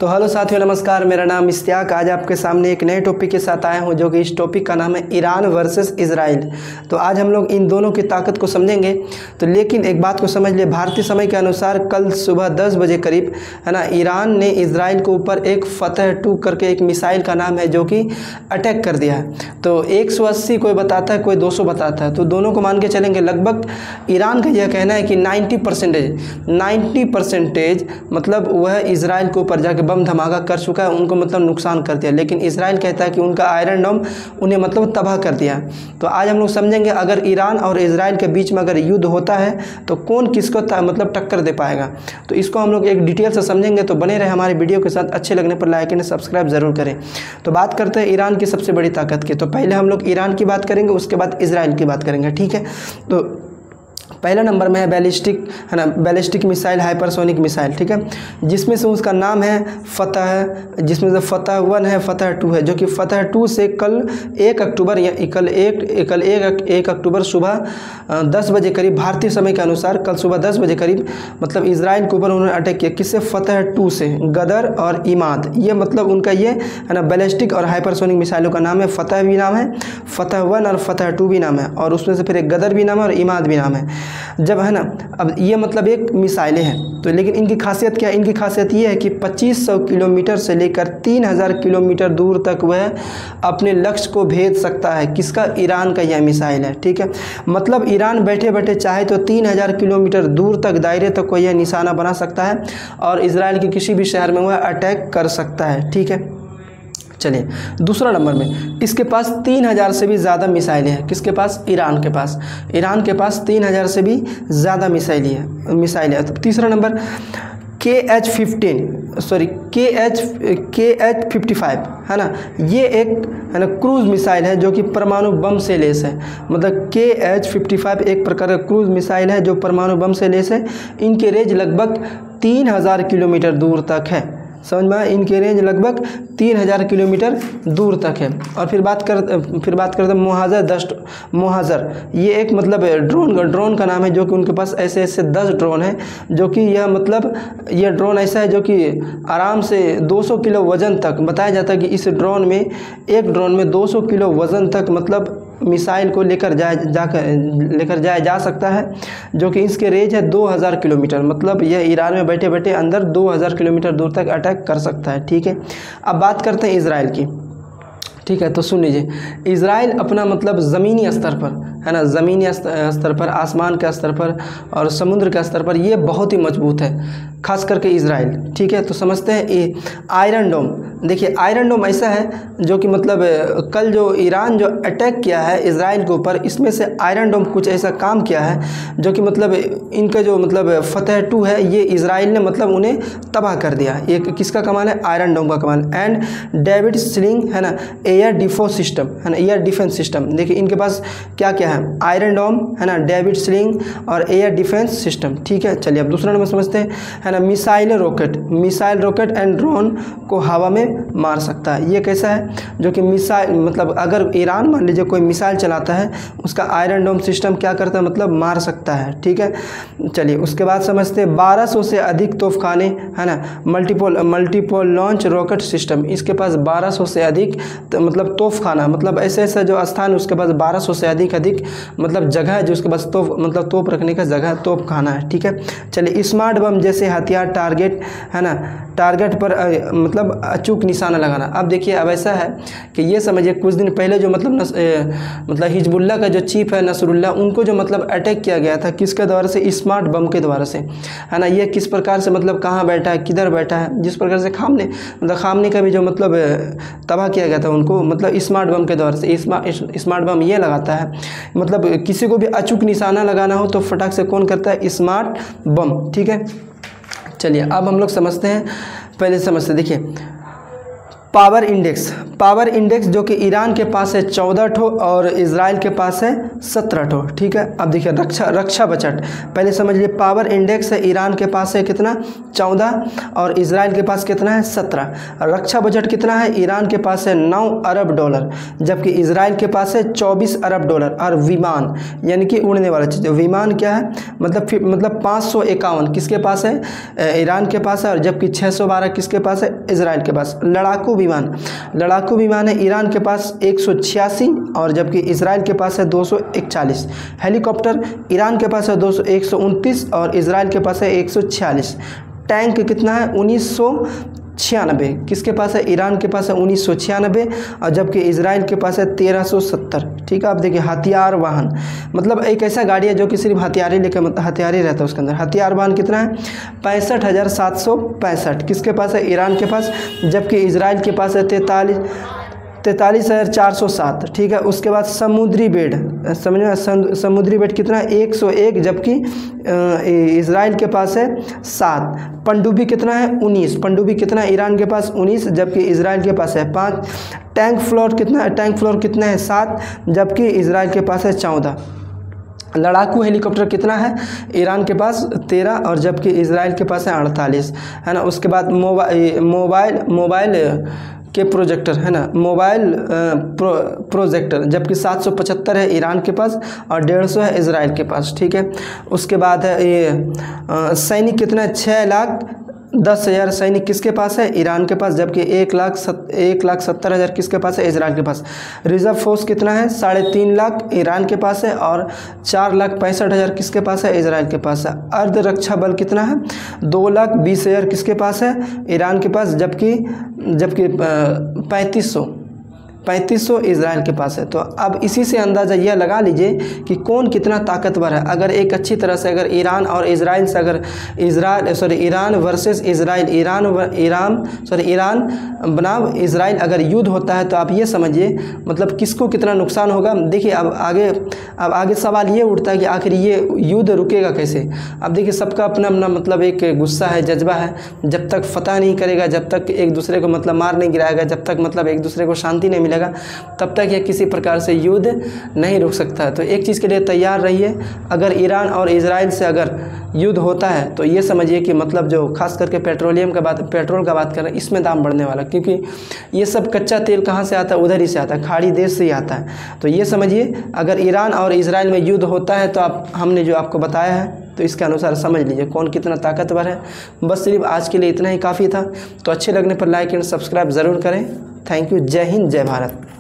तो हेलो साथियों, नमस्कार। मेरा नाम इश्तियाक। आज आपके सामने एक नए टॉपिक के साथ आया हूं, जो कि इस टॉपिक का नाम है ईरान वर्सेस इजराइल। तो आज हम लोग इन दोनों की ताकत को समझेंगे। तो लेकिन एक बात को समझ लिए, भारतीय समय के अनुसार कल सुबह 10 बजे करीब है ना, ईरान ने इजराइल के ऊपर एक फतह 2 करके एक मिसाइल का नाम है, जो कि अटैक कर दिया है। तो 180 कोई बताता है, कोई 200 बताता है। तो दोनों को मान के चलेंगे। लगभग ईरान का यह कहना है कि 90% मतलब वह इजराइल के ऊपर जाके बम धमाका कर चुका है, उनको मतलब नुकसान कर दिया। लेकिन इजराइल कहता है कि उनका आयरन डोम उन्हें मतलब तबाह कर दिया। तो आज हम लोग समझेंगे, अगर ईरान और इजराइल के बीच में अगर युद्ध होता है तो कौन किसको मतलब टक्कर दे पाएगा। तो इसको हम लोग एक डिटेल से समझेंगे। तो बने रहे हमारे वीडियो के साथ। अच्छे लगने पर लाइक एंड सब्सक्राइब जरूर करें। तो बात करते हैं ईरान की सबसे बड़ी ताकत की। तो पहले हम लोग ईरान की बात करेंगे, उसके बाद इजराइल की बात करेंगे, ठीक है। तो पहला नंबर में है बैलिस्टिक, है ना, बैलिस्टिक मिसाइल, हाइपरसोनिक मिसाइल, ठीक है, जिसमें से उसका नाम है फतह, जिसमें से फतह 1 है, फतह 2 है, जो कि फतह 2 से कल 1 अक्टूबर या कल 1 अक्टूबर सुबह 10 बजे करीब, भारतीय समय के अनुसार कल सुबह 10 बजे करीब मतलब इजराइल के ऊपर उन्होंने अटैक किया। किससे? फतह 2 से। गदर और इमाद, ये मतलब उनका ये है ना, बैलिस्टिक और हाइपरसोनिक मिसाइलों का नाम है। फतह भी नाम है, फतह 1 और फतह 2 भी नाम है, और उसमें से फिर एक गदर भी नाम है और इमाद भी नाम है। जब है ना, अब ये मतलब एक मिसाइलें हैं। तो लेकिन इनकी खासियत क्या है? इनकी खासियत ये है कि 2500 किलोमीटर से लेकर 3000 किलोमीटर दूर तक वह अपने लक्ष्य को भेज सकता है। किसका? ईरान का यह मिसाइल है, ठीक है। मतलब ईरान बैठे बैठे चाहे तो 3000 किलोमीटर दूर तक दायरे तक कोई यह निशाना बना सकता है और इजराइल के किसी भी शहर में वह अटैक कर सकता है, ठीक है। चलिए दूसरा नंबर में, इसके पास 3000 से भी ज़्यादा मिसाइलें हैं। किसके पास? ईरान के पास। ईरान के पास 3000 से भी ज़्यादा मिसाइलें हैं। तो तीसरा नंबर KH-55 है ना, ये एक है ना क्रूज़ मिसाइल है, जो कि परमाणु बम से लैस है। मतलब KH-55 एक प्रकार का क्रूज़ मिसाइल है जो परमाणु बम से लैस है। इनके रेंज लगभग 3000 किलोमीटर दूर तक है। समझ में? इनकी रेंज लगभग 3000 किलोमीटर दूर तक है। और फिर बात करते हैं मोहाजर। ये एक मतलब ड्रोन का नाम है, जो कि उनके पास ऐसे 10 ड्रोन हैं, जो कि यह मतलब यह ड्रोन ऐसा है जो कि आराम से 200 किलो वज़न तक, बताया जाता है कि इस ड्रोन में, एक ड्रोन में 200 किलो वज़न तक मतलब मिसाइल को लेकर जाया जा सकता है, जो कि इसके रेंज है 2000 किलोमीटर। मतलब यह ईरान में बैठे बैठे अंदर 2000 किलोमीटर दूर तक अटैक कर सकता है, ठीक है। अब बात करते हैं इजराइल की, ठीक है। तो सुन लीजिए, इजराइल अपना मतलब ज़मीनी स्तर पर है ना, ज़मीनी स्तर पर, आसमान के स्तर पर और समुद्र के स्तर पर ये बहुत ही मजबूत है, खास करके इजराइल, ठीक है। तो समझते हैं आयरन डोम। देखिए, आयरन डोम ऐसा है जो कि मतलब कल जो ईरान जो अटैक किया है इजराइल के ऊपर, इसमें से आयरन डोम कुछ ऐसा काम किया है जो कि मतलब इनका जो मतलब फतह 2 है, ये इजराइल ने मतलब उन्हें तबाह कर दिया। ये किसका कमाल है? आयरन डोम का कमाल। एंड डेविड स्लिंग है ना, एयर डिफेंस सिस्टम है ना, एयर डिफेंस सिस्टम। देखिए इनके पास क्या क्या है? आयरन डोम है ना, डेविड स्लिंग और एयर डिफेंस सिस्टम, ठीक है। चलिए अब दूसरा नंबर समझते हैं, है ना, मिसाइल रॉकेट एंड ड्रोन को हवा में मार सकता है। ये कैसा है? जो कि मिसाइल मतलब अगर ईरान मान लीजिए कोई मिसाइल चलाता है, उसका आयरन डोम सिस्टम क्या करता है? मतलब मार सकता है, ठीक है। चलिए उसके बाद समझते हैं 1200 से अधिक तोपखाने, है ना, मल्टीपोल लॉन्च रॉकेट सिस्टम। इसके पास 1200 से अधिक मतलब तोपखाना, मतलब ऐसे जो स्थान, उसके पास 1200 से अधिक मतलब जगह है जो उसके पास तोप रखने का जगह, तोपखाना है, ठीक है। चलिए स्मार्ट बम जैसे हथियार टारगेट पर मतलब अचूक निशाना लगाना। अब देखिए, अब ऐसा है कि ये समझिए, कुछ दिन पहले जो मतलब हिजबुल्लाह का जो चीफ है नसरुल्लाह, उनको जो मतलब अटैक किया गया था, किसके द्वारा से? स्मार्ट बम के द्वारा से, है ना। ये किस प्रकार से मतलब कहाँ बैठा है, किधर बैठा है, जिस प्रकार से खामने का भी जो मतलब तबाह किया गया था उनको, मतलब स्मार्ट बम के द्वारा से। स्मार्ट बम ये लगाता है, मतलब किसी को भी अचूक निशाना लगाना हो तो फटाक से कौन करता है? स्मार्ट बम, ठीक है। चलिए अब हम लोग समझते हैं, पहले समझते हैं। देखिए पावर इंडेक्स जो कि ईरान के पास है 14 ठो और इजराइल के पास है 17 ठो, ठीक है। अब देखिए रक्षा बजट पहले समझ लिए। पावर इंडेक्स है ईरान के पास है कितना 14 और इजराइल के पास कितना है 17। रक्षा बजट कितना है, ईरान के पास है 9 अरब डॉलर जबकि इजराइल के पास है 24 अरब डॉलर। और विमान यानी कि उड़ने वाला चीज़, विमान क्या है मतलब 551 किसके पास है, ईरान के पास है, और जबकि 612 किसके पास है, इजराइल के पास। लड़ाकू विमान है ईरान के पास 186 और जबकि इजराइल के पास है 241। हेलीकॉप्टर ईरान के पास है 129 और इजराइल के पास है 146। टैंक कितना है 1996 किसके पास है, ईरान के पास है 1996 और जबकि इजराइल के पास है 1370, ठीक है। आप देखिए हथियार वाहन मतलब एक ऐसा गाड़ी है जो कि सिर्फ हथियार लेकर हथियार ही रहता है उसके अंदर। हथियार वाहन कितना है 65,765 किसके पास है, ईरान के पास, जबकि इजराइल के पास है 43,407, ठीक है। उसके बाद समुद्री बेड समझो, समुद्री बेड कितना है 101 जबकि इजराइल के पास है 7। पनडुब्बी कितना है 19, पनडुब्बी कितना है ईरान के पास 19 जबकि इजराइल के पास है 5। टैंक फ्लोर कितना है 7 जबकि इजराइल के पास है 14। लड़ाकू हेलीकॉप्टर कितना है, ईरान के पास 13 और जबकि इजराइल के पास है 48, है ना। उसके बाद मोबाइल के प्रोजेक्टर है ना, मोबाइल प्रोजेक्टर जबकि 775 है ईरान के पास और 150 है इजराइल के पास, ठीक है। उसके बाद है ये सैनिक कितना है 6,10,000 सैनिक किसके पास है, ईरान के पास, जबकि 1,70,000 किसके पास है, इजराइल के पास। रिजर्व फोर्स कितना है 3.5 लाख ईरान के पास है और 4,65,000 किसके पास है, इजराइल के पास है। अर्ध रक्षा बल कितना है 2,20,000 किसके पास है, ईरान के पास, जबकि 3500 इजराइल के पास है। तो अब इसी से अंदाज़ा यह लगा लीजिए कि कौन कितना ताकतवर है। अगर एक अच्छी तरह से अगर ईरान और इजराइल से अगर ईरान वर्सेस इजराइल ईरान बनाम इजराइल अगर युद्ध होता है तो आप ये समझिए मतलब किसको कितना नुकसान होगा। देखिए अब आगे सवाल ये उठता है कि आखिर ये युद्ध रुकेगा कैसे। अब देखिए सबका अपना अपना मतलब एक गुस्सा है, जज्बा है। जब तक फतह नहीं करेगा, जब तक एक दूसरे को मतलब मार नहीं गिराएगा, जब तक मतलब एक दूसरे को शांति नहीं मिलेगा, तब तक यह किसी प्रकार से युद्ध नहीं रुक सकता है। तो एक चीज़ के लिए तैयार रहिए, अगर ईरान और इजराइल से अगर युद्ध होता है तो ये समझिए कि मतलब जो खास करके पेट्रोल का बात कर रहे हैं, इसमें दाम बढ़ने वाला, क्योंकि ये सब कच्चा तेल कहाँ से आता है, उधर ही से आता है, खाड़ी देश से ही आता है। तो ये समझिए अगर ईरान और इजराइल में युद्ध होता है तो हमने जो आपको बताया है तो इसके अनुसार समझ लीजिए कौन कितना ताकतवर है। बस सिर्फ आज के लिए इतना ही काफ़ी था। तो अच्छे लगने पर लाइक एंड सब्सक्राइब ज़रूर करें। Thank you. जय हिंद, जय भारत।